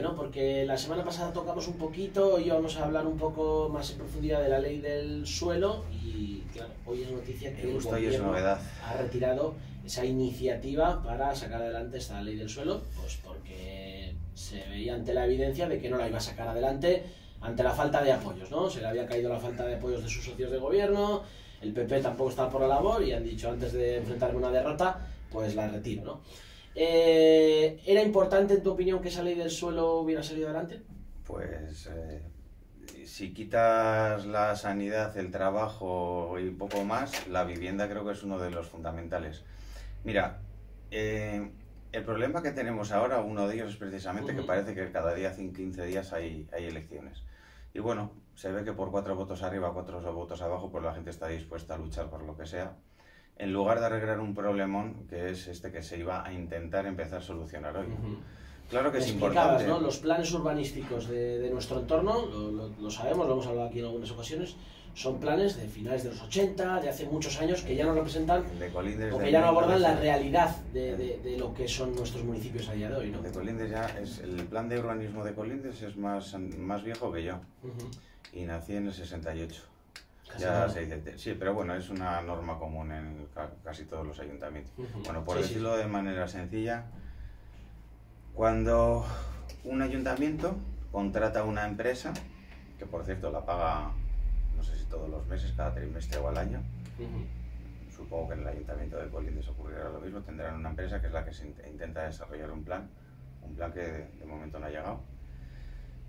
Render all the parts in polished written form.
¿no? Porque la semana pasada tocamos un poquito y vamos a hablar un poco más en profundidad de la ley del suelo y claro, hoy es noticia que el gobierno ha retirado esa iniciativa para sacar adelante esta ley del suelo, pues porque se veía ante la evidencia de que no la iba a sacar adelante ante la falta de apoyos, ¿no? Se le había caído la falta de apoyos de sus socios de gobierno, el PP tampoco estaba por la labor y han dicho antes de enfrentarme a una derrota, pues la retiro, ¿no? ¿Era importante, en tu opinión, que esa ley del suelo hubiera salido adelante? Pues si quitas la sanidad, el trabajo y poco más, la vivienda creo que es uno de los fundamentales. Mira, el problema que tenemos ahora, uno de ellos es precisamente que parece que cada día, 15 días hay elecciones. Y bueno, se ve que por 4 votos arriba, 4 votos abajo, pues la gente está dispuesta a luchar por lo que sea, en lugar de arreglar un problemón que es este que se iba a intentar empezar a solucionar hoy. Claro que es importante, ¿no? Los planes urbanísticos de nuestro entorno, lo sabemos, lo hemos hablado aquí en algunas ocasiones, son planes de finales de los 80, de hace muchos años, que ya no representan o que ya no abordan la realidad de lo que son nuestros municipios a día de hoy, ¿no? De Colindres ya es, el plan de urbanismo de Colindres es más viejo que yo, y nací en el 68. Ya se dice, sí, pero bueno, es una norma común en casi todos los ayuntamientos. Bueno, por decirlo de manera sencilla, cuando un ayuntamiento contrata a una empresa, que por cierto la paga, no sé si todos los meses, cada trimestre o al año, supongo que en el ayuntamiento de Colindres ocurrirá lo mismo, tendrán una empresa que es la que se intenta desarrollar un plan que de momento no ha llegado.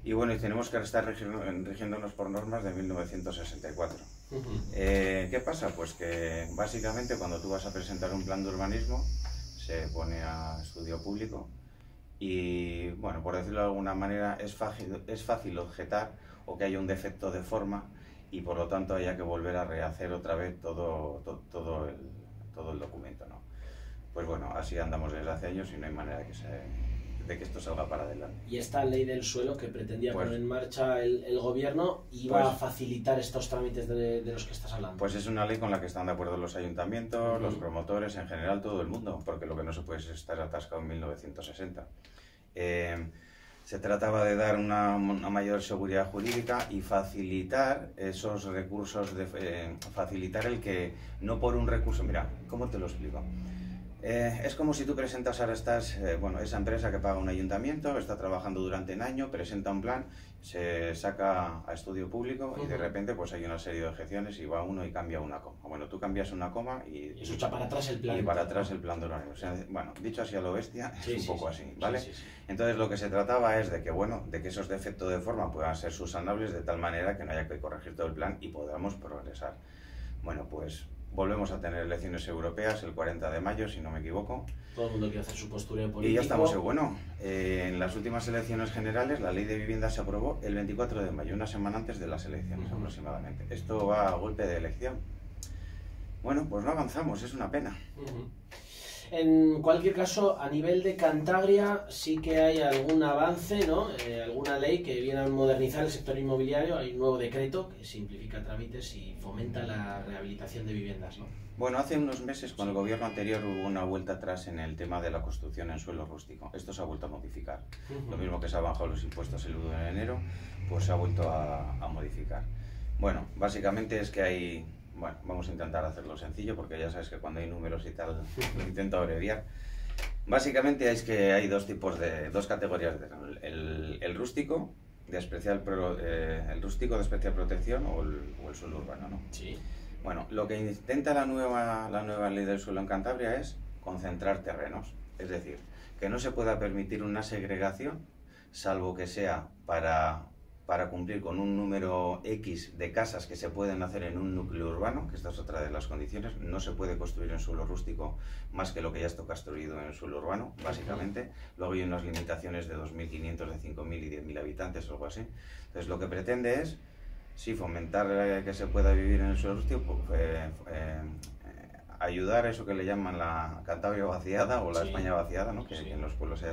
Y bueno, y tenemos que estar rigiéndonos por normas de 1964. ¿Qué pasa? Pues que básicamente cuando tú vas a presentar un plan de urbanismo se pone a estudio público y, bueno, por decirlo de alguna manera, es fácil objetar o que haya un defecto de forma y por lo tanto haya que volver a rehacer otra vez todo el documento, ¿no? Pues bueno, así andamos desde hace años y no hay manera de que esto salga para adelante. Y esta ley del suelo que pretendía poner en marcha el gobierno iba a facilitar estos trámites de los que estás hablando. Pues es una ley con la que están de acuerdo los ayuntamientos, los promotores, en general todo el mundo, porque lo que no se puede es estar atascado en 1960. Se trataba de dar una mayor seguridad jurídica y facilitar esos recursos, facilitar el que no por un recurso... Mira, ¿cómo te lo explico? Es como si tú presentas, ahora estás, bueno, esa empresa que paga un ayuntamiento, está trabajando durante un año, presenta un plan, se saca a estudio público y de repente pues hay una serie de objeciones y va uno y cambia una coma. Bueno, tú cambias una coma y... Eso echa para atrás el plan. Y para atrás el plan de urbanismo. O sea, bueno, dicho así a lo bestia, es un poco así, ¿vale? Entonces lo que se trataba es de que, bueno, de que esos defectos de forma puedan ser subsanables de tal manera que no haya que corregir todo el plan y podamos progresar. Bueno, pues... volvemos a tener elecciones europeas el 40 de mayo, si no me equivoco. Todo el mundo quiere hacer su postura política. Y ya estamos, bueno, en las últimas elecciones generales la ley de vivienda se aprobó el 24 de mayo, una semana antes de las elecciones aproximadamente. Esto va a golpe de elección. Bueno, pues no avanzamos, es una pena. En cualquier caso, a nivel de Cantabria sí que hay algún avance, ¿no? Alguna ley que viene a modernizar el sector inmobiliario. Hay un nuevo decreto que simplifica trámites y fomenta la rehabilitación de viviendas, ¿no? Bueno, hace unos meses con el gobierno anterior hubo una vuelta atrás en el tema de la construcción en suelo rústico. Esto se ha vuelto a modificar. Lo mismo que se han bajado los impuestos el 1 de enero, pues se ha vuelto a modificar. Bueno, básicamente es que hay... Bueno, vamos a intentar hacerlo sencillo porque ya sabes que cuando hay números y tal lo intento abreviar. Básicamente es que hay dos categorías de terreno. El rústico de especial protección o el suelo urbano, ¿no? Sí. Bueno, lo que intenta la nueva ley del suelo en Cantabria es concentrar terrenos. Es decir, que no se pueda permitir una segregación, salvo que sea para cumplir con un número X de casas que se pueden hacer en un núcleo urbano, que esta es otra de las condiciones. No se puede construir en suelo rústico más que lo que ya está construido en el suelo urbano, básicamente. Luego hay unas limitaciones de 2.500, de 5.000 y 10.000 habitantes o algo así. Entonces lo que pretende es, sí, fomentar que se pueda vivir en el suelo rústico, ayudar a eso que le llaman la Cantabria vaciada o la España vaciada, ¿no? Que en los pueblos se...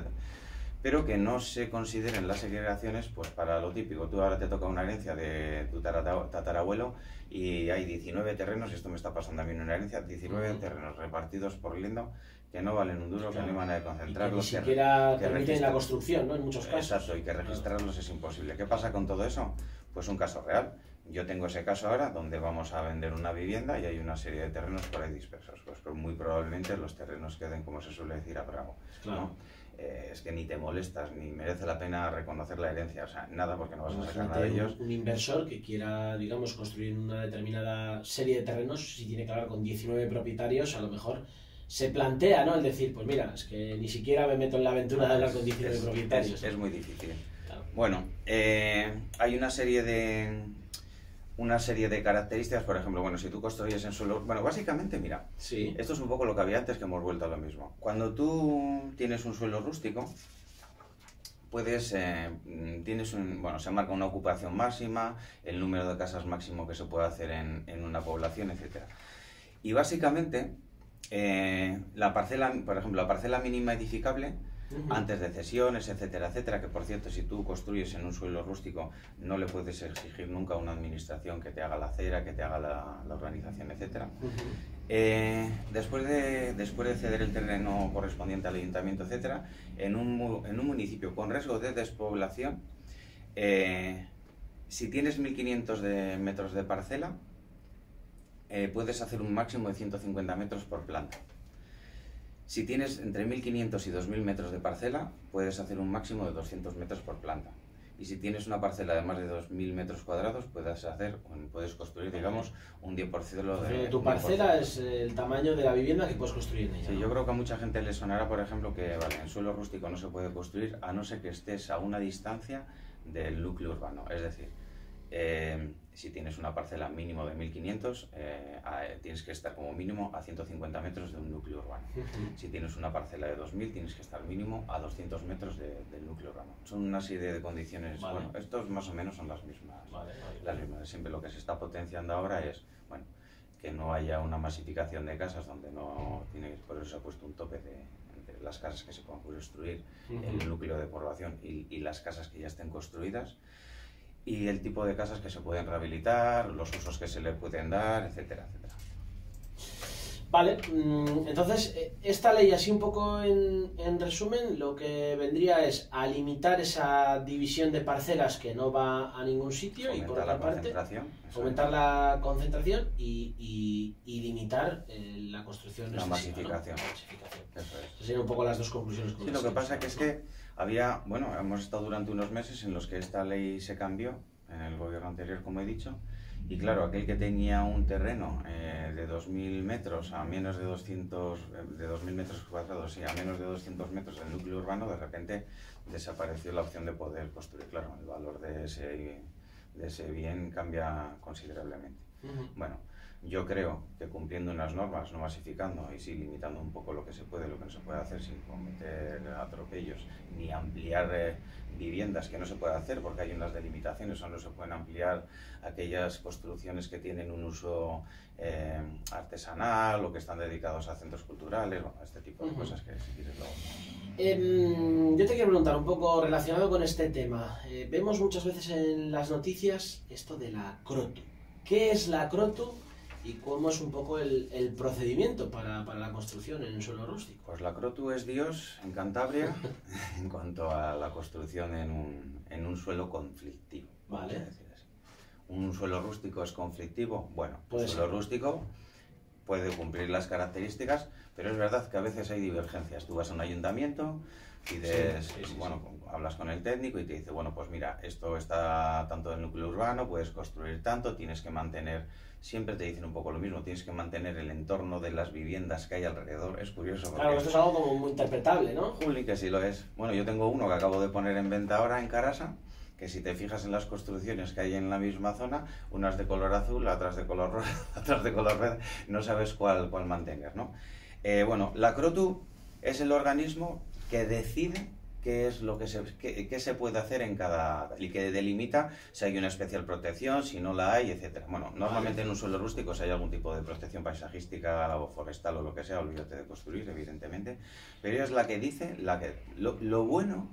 pero que no se consideren las segregaciones pues para lo típico. Tú ahora te toca una herencia de tu tatarabuelo y hay 19 terrenos, y esto me está pasando a mí en una herencia, 19 terrenos repartidos por lindo, que no valen un duro, que no hay manera de concentrarlos. Y que ni siquiera permiten la construcción, ¿no? En muchos casos. Exacto, y que registrarlos es imposible. ¿Qué pasa con todo eso? Pues un caso real. Yo tengo ese caso ahora donde vamos a vender una vivienda y hay una serie de terrenos por ahí dispersos. Pues muy probablemente los terrenos queden, como se suele decir, a bravo, ¿no? Es que ni te molestas, ni merece la pena reconocer la herencia, o sea, nada, porque no vas a sacar nada de ellos. Un inversor que quiera, digamos, construir una determinada serie de terrenos, si tiene que hablar con 19 propietarios, a lo mejor se plantea, ¿no? El decir, pues mira, es que ni siquiera me meto en la aventura de hablar con 19 propietarios. Es muy difícil. Claro. Bueno, hay una serie de características, por ejemplo, bueno, si tú construyes en suelo... Bueno, básicamente, mira, sí. Esto es un poco lo que había antes, que hemos vuelto a lo mismo. Cuando tú tienes un suelo rústico, puedes, se marca una ocupación máxima, el número de casas máximo que se puede hacer en una población, etc. Y básicamente, la parcela, por ejemplo, la parcela mínima edificable, antes de cesiones, etcétera, etcétera, que por cierto, si tú construyes en un suelo rústico, no le puedes exigir nunca a una administración que te haga la acera, que te haga la urbanización, etcétera. Después de ceder el terreno correspondiente al ayuntamiento, etcétera, en un municipio con riesgo de despoblación, si tienes 1.500 metros de parcela, puedes hacer un máximo de 150 metros por planta. Si tienes entre 1.500 y 2.000 metros de parcela, puedes hacer un máximo de 200 metros por planta. Y si tienes una parcela de más de 2.000 metros cuadrados, puedes construir, digamos, un 10% de... Tu parcela es el tamaño de la vivienda que puedes construir en ella. Sí, ¿no? Yo creo que a mucha gente le sonará, por ejemplo, que en suelo rústico no se puede construir a no ser que estés a una distancia del núcleo urbano. Es decir, si tienes una parcela mínimo de 1.500, tienes que estar como mínimo a 150 metros de un núcleo urbano. Si tienes una parcela de 2.000, tienes que estar mínimo a 200 metros del núcleo urbano. Son una serie de condiciones, bueno, estos más o menos son las mismas. Las mismas. Siempre lo que se está potenciando ahora es, bueno, que no haya una masificación de casas donde no tiene, por eso se ha puesto un tope entre las casas que se puedan construir en el núcleo de población y las casas que ya estén construidas, y el tipo de casas que se pueden rehabilitar, los usos que se le pueden dar, etcétera, etcétera. Vale, entonces esta ley, así un poco en resumen, lo que vendría es a limitar esa división de parcelas que no va a ningún sitio, fomentar, y por otra parte fomentar la concentración y limitar la construcción, la masificación. ¿No? La masificación. Eso es. Esas serían un poco las dos conclusiones. Sí, lo que pasa que es que hemos estado durante unos meses en los que esta ley se cambió en el gobierno anterior, como he dicho, y claro, aquel que tenía un terreno de 2.000 metros a menos de 2.000 metros cuadrados y a menos de 200 metros del núcleo urbano, de repente desapareció la opción de poder construir. Claro, el valor de ese bien cambia considerablemente. Bueno, yo creo que cumpliendo unas normas, no masificando y sí limitando un poco lo que se puede, lo que no se puede hacer, sin cometer atropellos ni ampliar viviendas que no se puede hacer porque hay unas delimitaciones, solo se pueden ampliar aquellas construcciones que tienen un uso artesanal o que están dedicados a centros culturales, bueno, este tipo de cosas que si quieres luego... Yo te quiero preguntar un poco relacionado con este tema. Vemos muchas veces en las noticias esto de la CROTU. ¿Qué es la CROTU? ¿Y cómo es un poco el procedimiento para la construcción en un suelo rústico? Pues la CROTU es Dios en Cantabria en cuanto a la construcción en un suelo conflictivo. Vale. Decir así. ¿Un suelo rústico es conflictivo? Bueno, un suelo rústico puede cumplir las características, pero es verdad que a veces hay divergencias. Tú vas a un ayuntamiento, pides, hablas con el técnico y te dice, bueno, pues mira, esto está tanto del núcleo urbano, puedes construir tanto, tienes que mantener... Siempre te dicen un poco lo mismo, tienes que mantener el entorno de las viviendas que hay alrededor. Es curioso. Porque... Claro, esto es algo como muy interpretable, ¿no? Juli, que sí lo es. Bueno, yo tengo uno que acabo de poner en venta ahora en Carasa, que si te fijas en las construcciones que hay en la misma zona, unas de color azul, otras de color rojo, otras de color verde, no sabes cuál mantengas, ¿no? Bueno, la CROTU es el organismo que decide qué es lo que se puede hacer en cada... y que delimita si hay una especial protección, si no la hay, etcétera. Bueno, normalmente en un suelo rústico si hay algún tipo de protección paisajística o forestal o lo que sea, olvídate de construir, evidentemente, pero ella es la que dice, lo bueno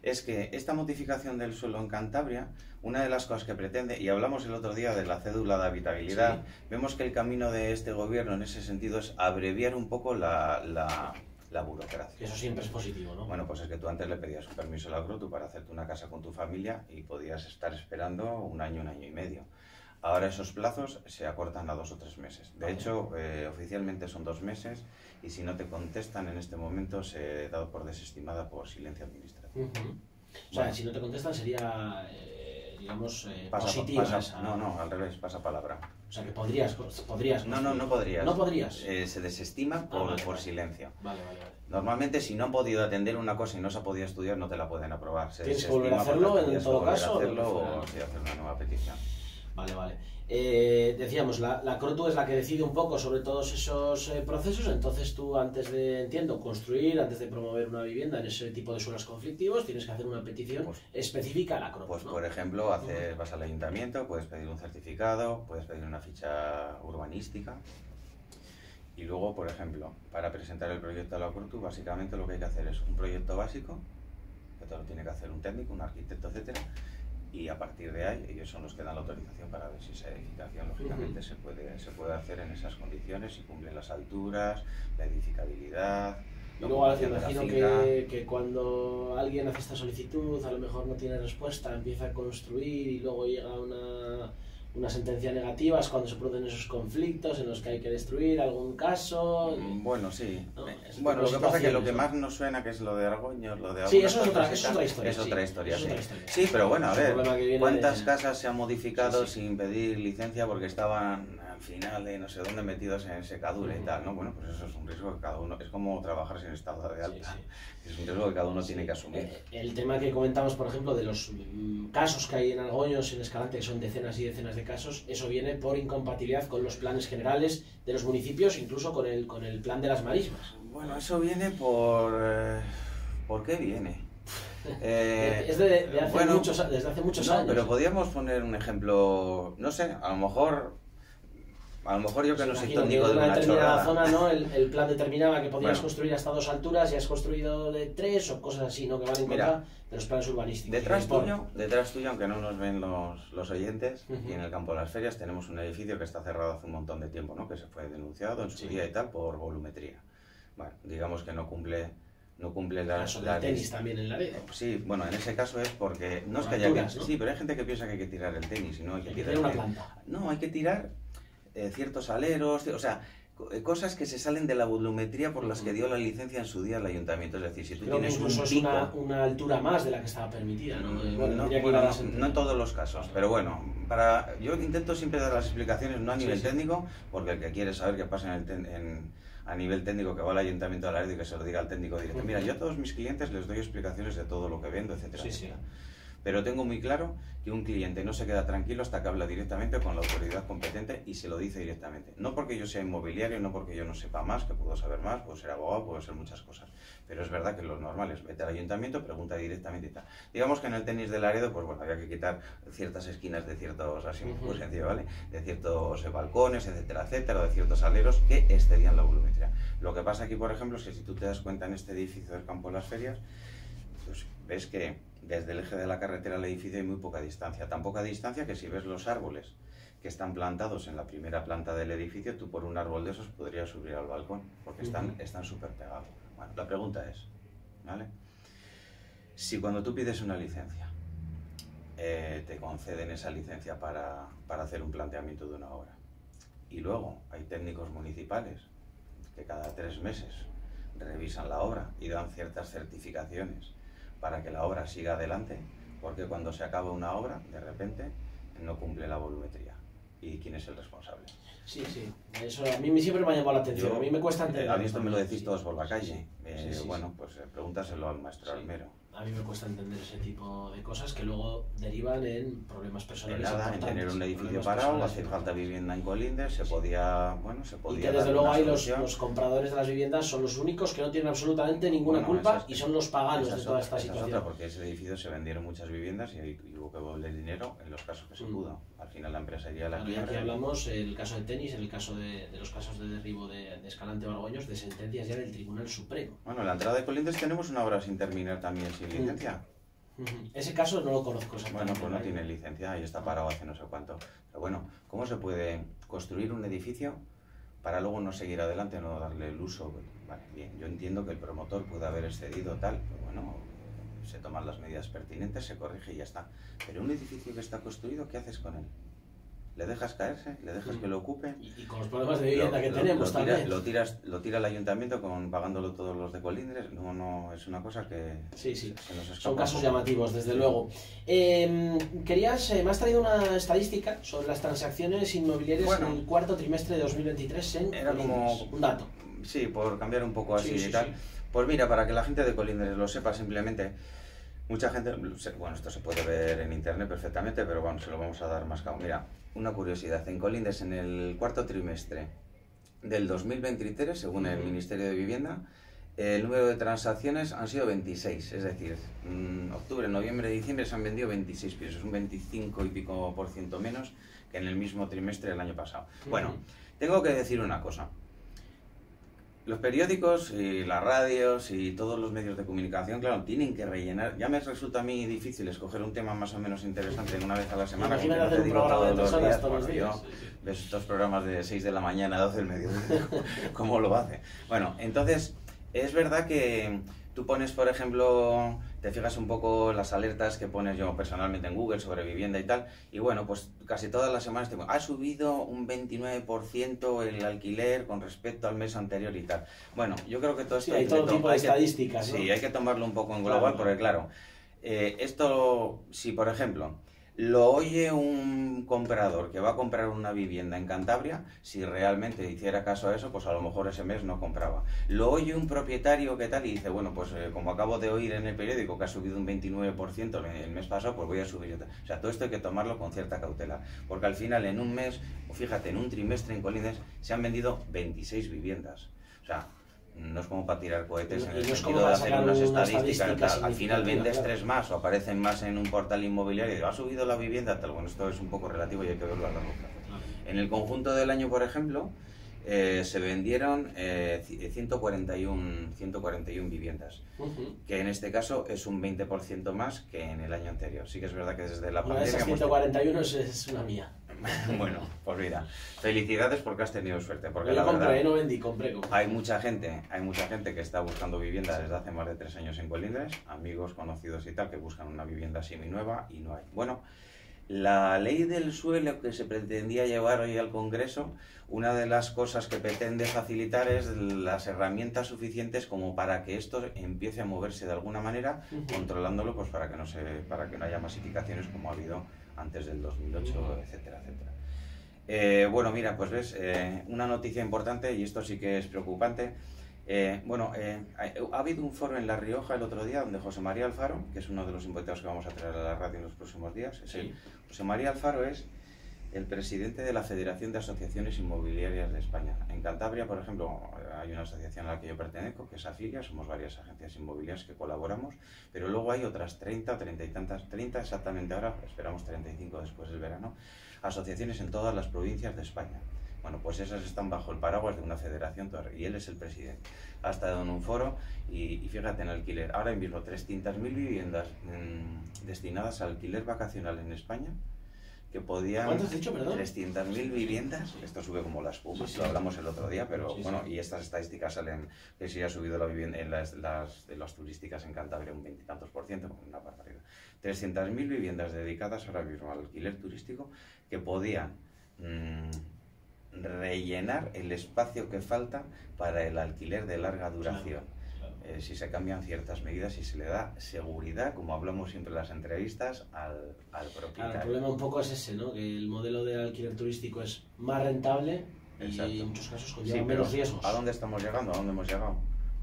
es que esta modificación del suelo en Cantabria, una de las cosas que pretende, y hablamos el otro día de la cédula de habitabilidad, sí. Vemos que el camino de este gobierno en ese sentido es abreviar un poco la burocracia. Eso siempre es positivo, ¿no? Bueno, pues es que tú antes le pedías un permiso a la CROTU para hacerte una casa con tu familia y podías estar esperando un año y medio. Ahora esos plazos se acortan a 2 o 3 meses. De hecho, oficialmente son 2 meses y si no te contestan en este momento se da por desestimada por silencia administrativo. O sea, si no te contestan sería, digamos, positiva. No, al revés, pasa palabra. O sea, que podrías. No podrías. ¿No podrías? Se desestima por silencio. Vale. Normalmente, si no han podido atender una cosa y no se ha podido estudiar, no te la pueden aprobar. ¿Tienes que volver a hacerlo en todo caso? O hacer una nueva petición. Vale. Decíamos, la CROTU es la que decide un poco sobre todos esos procesos, entonces tú antes de, construir, antes de promover una vivienda en ese tipo de suelos conflictivos, tienes que hacer una petición específica a la CROTU. Pues, ¿no? Por ejemplo, vas al ayuntamiento, puedes pedir un certificado, puedes pedir una ficha urbanística y luego, por ejemplo, para presentar el proyecto a la CROTU, básicamente lo que hay que hacer es un proyecto básico, que te lo tiene que hacer un técnico, un arquitecto, etcétera. Y a partir de ahí, ellos son los que dan la autorización para ver si esa edificación, lógicamente, se puede hacer en esas condiciones, si cumplen las alturas, la edificabilidad. Y luego me imagino que cuando alguien hace esta solicitud, a lo mejor no tiene respuesta, empieza a construir y luego llega una sentencia negativa, es cuando se producen esos conflictos en los que hay que destruir algún caso. Bueno, sí. ¿No? Bueno, lo que pasa es que lo que más nos suena, que es lo de Argoños, lo de... Sí, eso es otra historia. Es otra historia. Sí, pero bueno, a ver, ¿cuántas casas se han modificado sin pedir licencia porque estaban al final de no sé dónde metidos en secadura y tal, ¿no? Bueno, pues eso es un riesgo que cada uno... Es como trabajar sin estado de alta. Es un riesgo que cada uno tiene que asumir. El tema que comentamos, por ejemplo, de los casos que hay en Argoños, en Escalante, que son decenas y decenas de casos, eso viene por incompatibilidad con los planes generales de los municipios, incluso con el plan de las marismas. Bueno, eso viene por... ¿Por qué viene? Es desde hace muchos años. Pero podríamos poner un ejemplo, no sé, a lo mejor yo que no soy técnico de una determinada zona, ¿no? El plan determinaba que podías construir hasta 2 alturas y has construido de 3 o cosas así, ¿no? Que van en contra de los planes urbanísticos. Detrás tuyo, aunque no nos ven los oyentes, y en el campo de las ferias tenemos un edificio que está cerrado hace un montón de tiempo, ¿no? Que se fue denunciado en su día y tal por volumetría. Bueno, digamos que no cumple el tenis también en Laredo. Sí, bueno, en ese caso es porque no es que haya que... Sí, pero hay gente que piensa que hay que tirar el tenis y no hay que tirar una planta. No, hay que tirar ciertos aleros, o sea, cosas que se salen de la volumetría por las que dio la licencia en su día el ayuntamiento. Es decir, si tú tienes incluso un pico... es una altura más de la que estaba permitida, ¿no? No en todos los casos, pero bueno, yo intento siempre dar las explicaciones no a nivel técnico, porque el que quiere saber qué pasa a nivel técnico, que va al ayuntamiento de Laredo y que se lo diga al técnico directo. Mira, yo a todos mis clientes les doy explicaciones de todo lo que vendo, etcétera, etcétera. Pero tengo muy claro que un cliente no se queda tranquilo hasta que habla directamente con la autoridad competente y se lo dice directamente. No porque yo sea inmobiliario, no porque yo no sepa más, que puedo saber más, puedo ser abogado, puedo ser muchas cosas. Pero es verdad que lo normal es vete al ayuntamiento, pregunta directamente y tal. Digamos que en el tenis de Laredo, pues bueno, había que quitar ciertas esquinas de ciertos, así muy sencillo, ¿vale? De ciertos balcones, etcétera, etcétera, o de ciertos aleros que excedían la volumetría. Lo que pasa aquí, por ejemplo, es que si tú te das cuenta en este edificio del Campo de las Ferias, pues ves que desde el eje de la carretera al edificio hay muy poca distancia. Tan poca distancia que si ves los árboles que están plantados en la primera planta del edificio, tú por un árbol de esos podrías subir al balcón, porque están súper pegados. Bueno, la pregunta es, ¿vale? Si cuando tú pides una licencia, te conceden esa licencia para hacer un planteamiento de una obra, y luego hay técnicos municipales que cada 3 meses revisan la obra y dan ciertas certificaciones para que la obra siga adelante, porque cuando se acaba una obra, de repente, no cumple la volumetría. ¿Y quién es el responsable? Sí, eso a mí siempre me ha llamado la atención, a mí me cuesta entender. A mí esto me lo decís todos por la calle. Bueno, pues pregúntaselo al maestro Almero. A mí me cuesta entender ese tipo de cosas que luego derivan en problemas personales. En tener un edificio parado, hace falta vivienda en Colindres, se podía... Y que desde luego ahí los compradores de las viviendas son los únicos que no tienen absolutamente ninguna culpa y son los paganos de toda esta situación. Esa es otra, porque ese edificio se vendieron muchas viviendas y hubo que devolver dinero en los casos que se pudo. Al final la empresa iría a la quiebra. Aquí hablamos el caso de tenis, en el caso de los casos de derribo de Escalante o Argoños, de sentencias ya del Tribunal Supremo. Bueno, en la entrada de Colindres tenemos una obra sin terminar también sin licencia. Ese caso no lo conozco exactamente. Bueno, pues no tiene licencia y está parado hace no sé cuánto. Pero bueno, ¿cómo se puede construir un edificio para luego no seguir adelante, no darle el uso? Vale, bien, yo entiendo que el promotor puede haber excedido tal, pero bueno, se toman las medidas pertinentes, se corrige y ya está. Pero un edificio que está construido, ¿qué haces con él? ¿Le dejas caerse? ¿Le dejas que lo ocupe? Y con los problemas de vivienda que tenemos también. Lo tira el ayuntamiento pagándolo todos los de Colindres. No, es una cosa que sí. se nos escapa. Son casos llamativos, desde luego. Me has traído una estadística sobre las transacciones inmobiliarias en el cuarto trimestre de 2023 en era Colindres. Como un dato. Sí, por cambiar un poco así y tal. Sí. Pues mira, para que la gente de Colindres lo sepa simplemente... Mucha gente, bueno, esto se puede ver en internet perfectamente, pero bueno, se lo vamos a dar más cabo. Mira, una curiosidad, en Colindres en el cuarto trimestre del 2023, según el Ministerio de Vivienda, el número de transacciones han sido 26, es decir, octubre, noviembre, diciembre se han vendido 26 pisos, un 25 y pico % menos que en el mismo trimestre del año pasado. Bueno, tengo que decir una cosa. Los periódicos y las radios y todos los medios de comunicación, claro, tienen que rellenar. Ya me resulta a mí difícil escoger un tema más o menos interesante una vez a la semana. Imagínate hacer un programa de 2 horas todos los días. Ves estos programas de 6 de la mañana a 12 del mediodía, ¿cómo lo hace? Bueno, entonces, es verdad que tú pones, por ejemplo, te fijas un poco las alertas que pones yo personalmente en Google sobre vivienda y tal, y bueno, pues casi todas las semanas ha subido un 29% el alquiler con respecto al mes anterior y tal. Bueno, yo creo que todo esto... Sí, hay todo tipo de estadísticas, ¿no? Sí, hay que tomarlo un poco en global, porque claro, esto, si por ejemplo... Lo oye un comprador que va a comprar una vivienda en Cantabria, si realmente hiciera caso a eso, pues a lo mejor ese mes no compraba. Lo oye un propietario que tal y dice, bueno, pues como acabo de oír en el periódico que ha subido un 29% el mes pasado, pues voy a subir. O sea, todo esto hay que tomarlo con cierta cautela, porque al final en un mes, o fíjate, en un trimestre en Colindres se han vendido 26 viviendas. O sea, no es como para tirar cohetes en el sentido de hacer unas estadísticas. Al final vendes 3 más o aparecen más en un portal inmobiliario y ha subido la vivienda, tal. Bueno, esto es un poco relativo y hay que verlo a largo plazo. En el conjunto del año, por ejemplo, se vendieron 141 viviendas, que en este caso es un 20% más que en el año anterior. Sí que es verdad que desde la pandemia... Esas 141 es una mía. Bueno, pues mira, felicidades porque has tenido suerte. Porque yo compré, no vendí, compré. Hay mucha gente que está buscando vivienda desde hace más de 3 años en Colindres, amigos, conocidos y tal, que buscan una vivienda seminueva y no hay. Bueno, la ley del suelo que se pretendía llevar hoy al Congreso, una de las cosas que pretende facilitar es las herramientas suficientes como para que esto empiece a moverse de alguna manera, controlándolo, pues para que no haya masificaciones como ha habido antes del 2008, etcétera, etcétera. Bueno, mira, pues ves, una noticia importante, y esto sí que es preocupante. Ha habido un foro en La Rioja el otro día donde José María Alfaro, que es uno de los invitados que vamos a traer a la radio en los próximos días, José María Alfaro es el presidente de la Federación de Asociaciones Inmobiliarias de España. En Cantabria, por ejemplo, hay una asociación a la que yo pertenezco, que es Afilia, somos varias agencias inmobiliarias que colaboramos, pero luego hay otras 30 o 30 y tantas, 30 exactamente ahora, esperamos 35 después del verano, asociaciones en todas las provincias de España. Bueno, pues esas están bajo el paraguas de una federación y él es el presidente. Ha estado en un foro y fíjate, en alquiler, ahora mismo 300.000 viviendas destinadas al alquiler vacacional en España, que podían... ¿Cuánto has dicho, perdón? 300.000 viviendas, esto sube como la espuma, lo hablamos el otro día, pero bueno, y estas estadísticas salen que sí ha subido la vivienda en las turísticas en Cantabria un 20 y tantos %, una barbaridad. 300.000 viviendas dedicadas ahora mismo al alquiler turístico que podían rellenar el espacio que falta para el alquiler de larga duración. Si se cambian ciertas medidas y se le da seguridad, como hablamos siempre en las entrevistas, al propietario. Claro, el problema un poco es ese, ¿no? Que el modelo de alquiler turístico es más rentable. Exacto. Y en muchos casos conlleva menos riesgos. ¿A dónde estamos llegando? ¿A dónde hemos llegado?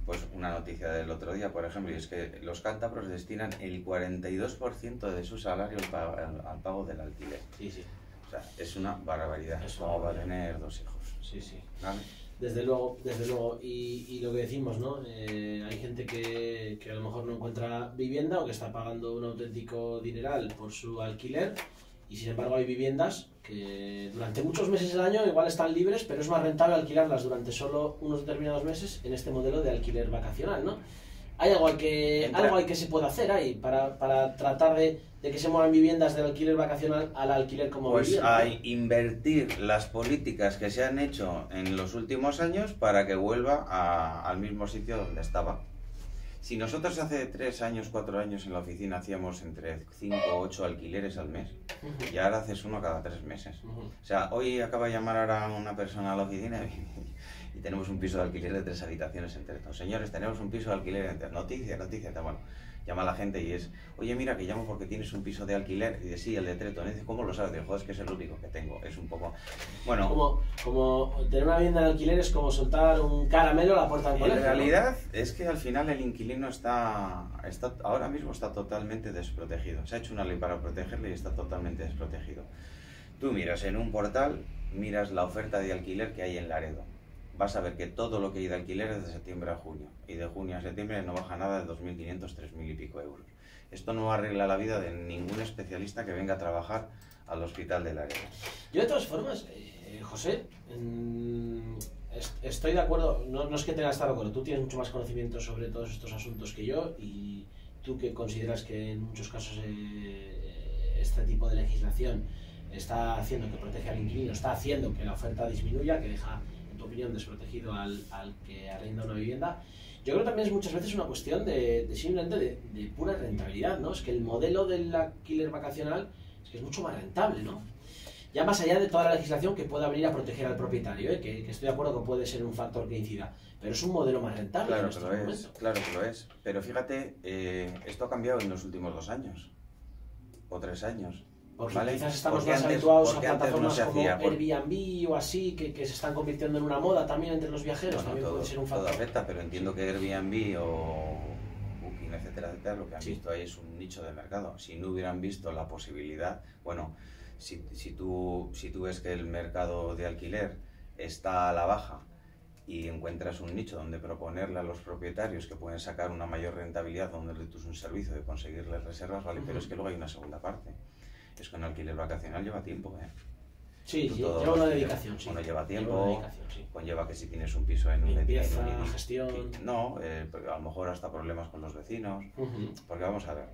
Pues una noticia del otro día, por ejemplo, y es que los cántabros destinan el 42% de su salario al pago del alquiler. Sí, sí. O sea, es una barbaridad. Es como va a tener 2 hijos. Sí, sí. ¿Vale? Desde luego, desde luego. Y lo que decimos, ¿no? Hay gente que a lo mejor no encuentra vivienda o que está pagando un auténtico dineral por su alquiler, y sin embargo hay viviendas que durante muchos meses del año igual están libres, pero es más rentable alquilarlas durante solo unos determinados meses en este modelo de alquiler vacacional, ¿no? hay algo que se puede hacer ahí para tratar de que se muevan viviendas del alquiler vacacional al alquiler como vivienda. Pues a invertir las políticas que se han hecho en los últimos años para que vuelva al mismo sitio donde estaba. Si nosotros hace 3 años, 4 años en la oficina hacíamos entre 5 o 8 alquileres al mes, y ahora haces uno cada 3 meses. O sea, hoy acaba de llamar ahora una persona a la oficina y tenemos un piso de alquiler de 3 habitaciones en Treto. Señores, tenemos un piso de alquiler en Treto. Noticia. Bueno, llama a la gente y es, oye, mira, que llamo porque tienes un piso de alquiler. Y dice, sí, el de Treto. Y dice, ¿cómo lo sabes? Dice, joder, es que es el único que tengo. Es un poco... Bueno... Como tener una vivienda de alquiler es como soltar un caramelo a la puerta del colegio. En realidad, ¿no? Es que al final el inquilino ahora mismo está totalmente desprotegido. Se ha hecho una ley para protegerle y está totalmente desprotegido. Tú miras en un portal, miras la oferta de alquiler que hay en Laredo. Vas a ver que todo lo que hay de alquiler es de septiembre a junio. Y de junio a septiembre no baja nada de 2.500, 3.000 y pico euros. Esto no arregla la vida de ningún especialista que venga a trabajar al hospital de Laredo. Yo de todas formas, José, estoy de acuerdo, no es que tengas que estar de acuerdo, tú tienes mucho más conocimiento sobre todos estos asuntos que yo, y tú que consideras que en muchos casos este tipo de legislación está haciendo que protege al inquilino, está haciendo que la oferta disminuya, que deja, en tu opinión, desprotegido al que arrenda una vivienda. Yo creo que también es muchas veces una cuestión de simplemente de pura rentabilidad, ¿no? Es que el modelo del alquiler vacacional es que es mucho más rentable, ¿no? Ya más allá de toda la legislación que pueda venir a proteger al propietario, que estoy de acuerdo que puede ser un factor que incida, pero es un modelo más rentable. Claro que lo es, pero fíjate, esto ha cambiado en los últimos 2 años o 3 años. Porque ¿vale? quizás estamos más habituados a plataformas como hacía, Airbnb o así, que se están convirtiendo en una moda también entre los viajeros. No, también puede ser un factor. Todo afecta, pero entiendo que Airbnb o Booking, etcétera, lo que han visto ahí es un nicho de mercado. Si no hubieran visto la posibilidad, bueno, si tú ves que el mercado de alquiler está a la baja y encuentras un nicho donde proponerle a los propietarios que pueden sacar una mayor rentabilidad, donde tú es un servicio de conseguirles reservas, ¿vale? Pero es que luego hay una segunda parte. Es que un alquiler vacacional lleva tiempo, ¿eh? Sí, lleva una dedicación, sí. Bueno, lleva tiempo, conlleva que si tienes un piso en limpieza, gestión... No, porque a lo mejor hasta problemas con los vecinos, porque vamos a ver,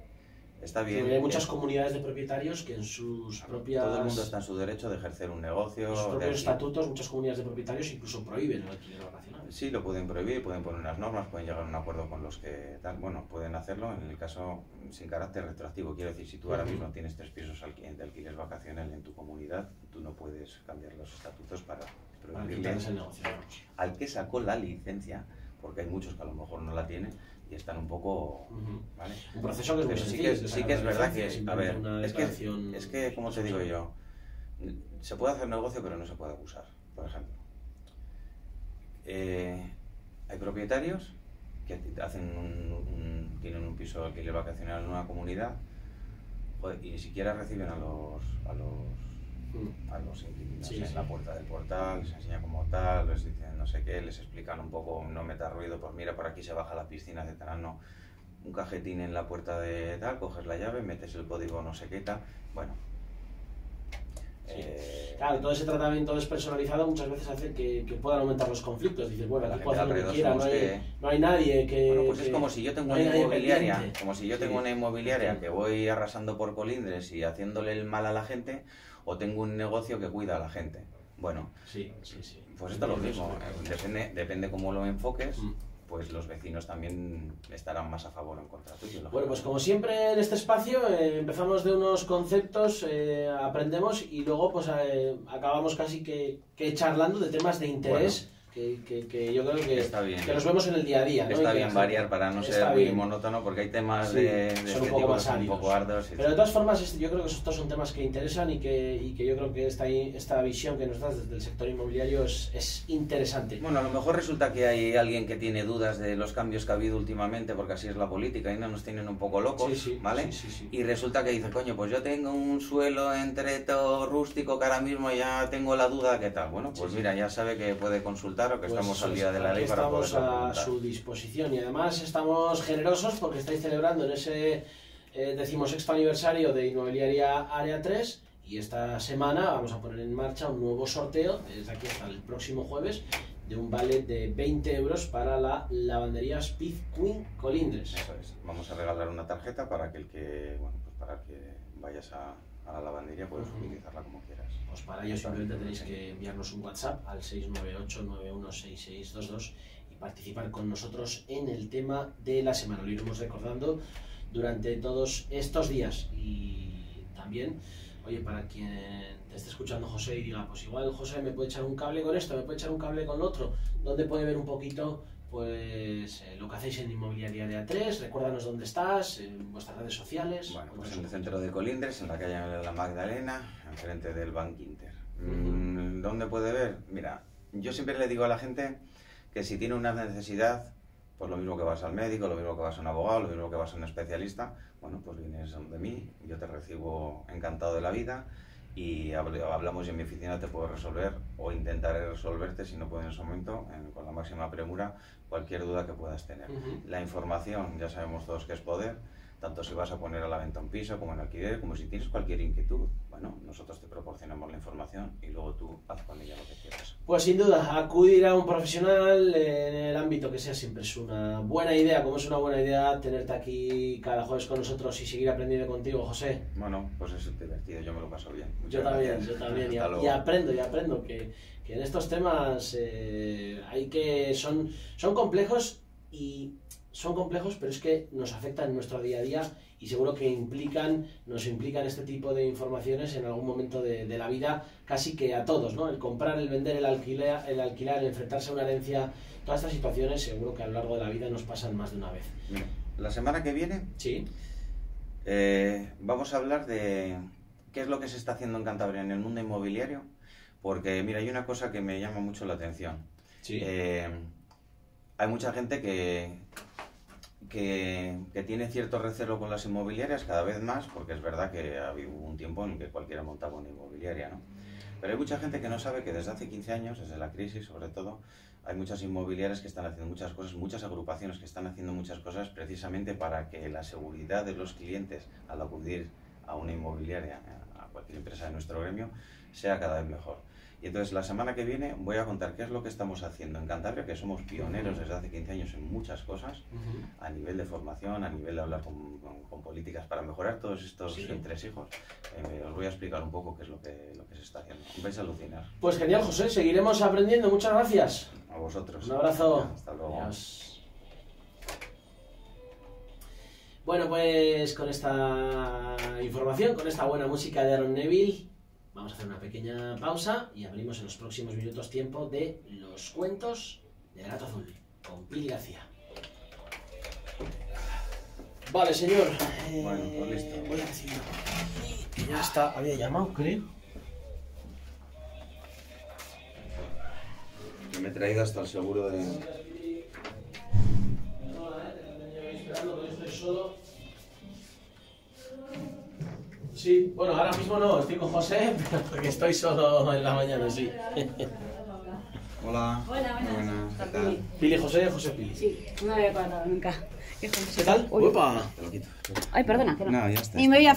está bien... Sí, hay muchas comunidades de propietarios que en sus propias... Todo el mundo está en su derecho de ejercer un negocio... En sus propios estatutos, muchas comunidades de propietarios incluso prohíben el alquiler vacacional. Sí, lo pueden prohibir, pueden poner unas normas, pueden llegar a un acuerdo con los que tal, bueno, pueden hacerlo en el caso sin carácter retroactivo. Quiero decir, si tú ahora mismo tienes 3 pisos de alquiler vacacional en tu comunidad, tú no puedes cambiar los estatutos para prohibirle al que sacó la licencia, porque hay muchos que a lo mejor no la tienen y están un poco... ¿vale? Un proceso que es muy sencillo. Sí que es verdad que, a ver, es que, como te digo yo, se puede hacer negocio pero no se puede abusar, por ejemplo. Hay propietarios que tienen un piso de alquiler vacacional en una comunidad, joder, y ni siquiera reciben a los inquilinos en la puerta del portal, les enseñan como tal, les dicen no sé qué, les explican un poco, no metas ruido, pues mira, por aquí se baja la piscina, etcétera, no, un cajetín en la puerta de tal, coges la llave, metes el código no sé qué tal, bueno. Claro, todo ese tratamiento despersonalizado muchas veces hace que puedan aumentar los conflictos. Dices, bueno, aquí puedo hacer lo que quiera, no hay nadie que... Bueno, pues es como si yo tengo una inmobiliaria, que voy arrasando por colindres y haciéndole el mal a la gente, o tengo un negocio que cuida a la gente. Bueno, pues esto es lo mismo, depende cómo lo enfoques. Pues los vecinos también estarán más a favor o en contra tuyo. Bueno, pues como siempre en este espacio empezamos de unos conceptos, aprendemos y luego pues acabamos casi que charlando de temas de interés. Bueno. Que yo creo que, está bien, que los vemos en el día a día, ¿no? Está bien variar para no ser muy monótono, porque hay temas son un poco más áridos, un poco arduos. Pero de todas formas, yo creo que estos son temas que interesan y que yo creo que esta visión que nos das desde el sector inmobiliario es interesante. Bueno, a lo mejor resulta que hay alguien que tiene dudas de los cambios que ha habido últimamente, porque así es la política y no nos tienen un poco locos, ¿vale? Y resulta que dice, coño, pues yo tengo un suelo en Treto rústico que ahora mismo ya tengo la duda, ¿qué tal? Bueno, pues mira, ya sabe que puede consultar o que pues estamos al día de la ley para poder estamos a su disposición y además estamos generosos porque estáis celebrando en ese 16º aniversario de Inmobiliaria Área 3 y esta semana vamos a poner en marcha un nuevo sorteo desde aquí hasta el próximo jueves de un vale de 20 euros para la lavandería Speed Queen Colindres. Eso es. Vamos a regalar una tarjeta para que para que vayas a la lavandería puedes utilizarla como quieras. Pues para ello simplemente tenéis que enviarnos un WhatsApp al 698-916622 y participar con nosotros en el tema de la semana. Lo iremos recordando durante todos estos días. Y también, oye, para quien te esté escuchando, José, y diga, pues igual José me puede echar un cable con esto, me puede echar un cable con lo otro, ¿dónde puede ver un poquito pues lo que hacéis en Inmobiliaria de A3? Recuérdanos dónde estás, en vuestras redes sociales. Bueno, pues en el centro de Colindres, en la calle de la Magdalena, enfrente del Bank Inter. ¿Dónde puede ver? Mira, yo siempre le digo a la gente que si tiene una necesidad, pues lo mismo que vas al médico, lo mismo que vas a un abogado, lo mismo que vas a un especialista, bueno, pues vienes de mí, yo te recibo encantado de la vida y hablamos y en mi oficina te puedo resolver o intentaré resolverte, si no puedo en ese momento, con la máxima premura, cualquier duda que puedas tener. La información, ya sabemos todos que es poder, tanto si vas a poner a la venta un piso como en alquiler, como si tienes cualquier inquietud. Bueno, nosotros te proporcionamos la información y luego tú haz con ella lo que quieras. Pues sin duda, acudir a un profesional en el ámbito que sea siempre es una buena idea, como es una buena idea tenerte aquí cada jueves con nosotros y seguir aprendiendo contigo, José. Bueno, pues es divertido, yo me lo paso bien. Yo también, y aprendo que en estos temas son complejos pero es que nos afectan en nuestro día a día y seguro que nos implican este tipo de informaciones en algún momento de la vida, casi que a todos, ¿no? El comprar, el vender, el alquilar, el enfrentarse a una herencia, todas estas situaciones seguro que a lo largo de la vida nos pasan más de una vez. Mira, la semana que viene sí, vamos a hablar de qué es lo que se está haciendo en Cantabria en el mundo inmobiliario, porque mira, hay una cosa que me llama mucho la atención. Sí. Hay mucha gente que tiene cierto recelo con las inmobiliarias, cada vez más, porque es verdad que hubo un tiempo en que cualquiera montaba una inmobiliaria, ¿no? Pero hay mucha gente que no sabe que desde hace 15 años, desde la crisis sobre todo, hay muchas inmobiliarias que están haciendo muchas cosas, muchas agrupaciones que están haciendo muchas cosas precisamente para que la seguridad de los clientes al acudir a una inmobiliaria, a cualquier empresa de nuestro gremio, sea cada vez mejor. Y entonces la semana que viene voy a contar qué es lo que estamos haciendo en Cantabria, que somos pioneros desde hace 15 años en muchas cosas, a nivel de formación, a nivel de hablar con políticas para mejorar todos estos entresijos. Os voy a explicar un poco qué es lo que se está haciendo. Vais a alucinar. Pues genial, José, seguiremos aprendiendo. Muchas gracias. A vosotros. Un abrazo. Hasta luego. Adiós. Bueno, pues con esta información, con esta buena música de Aaron Neville, vamos a hacer una pequeña pausa y abrimos en los próximos minutos tiempo de los cuentos del Gato Azul, con Pili García. Vale, señor. Bueno, pues listo. Voy a decirlo. Que ya está, había llamado, creo. Yo me he traído hasta el seguro de... Estoy solo. Sí, bueno, ahora mismo no, estoy con José, pero porque estoy solo en la mañana, sí. Hola. Hola, buenas. ¿Qué tal? Pili José, José Pili. Sí, no me había acordado nunca. ¿Qué tal? Uy. ¡Uepa! Te lo quito. Ay, perdona. Que no. No, ya está. Y me voy a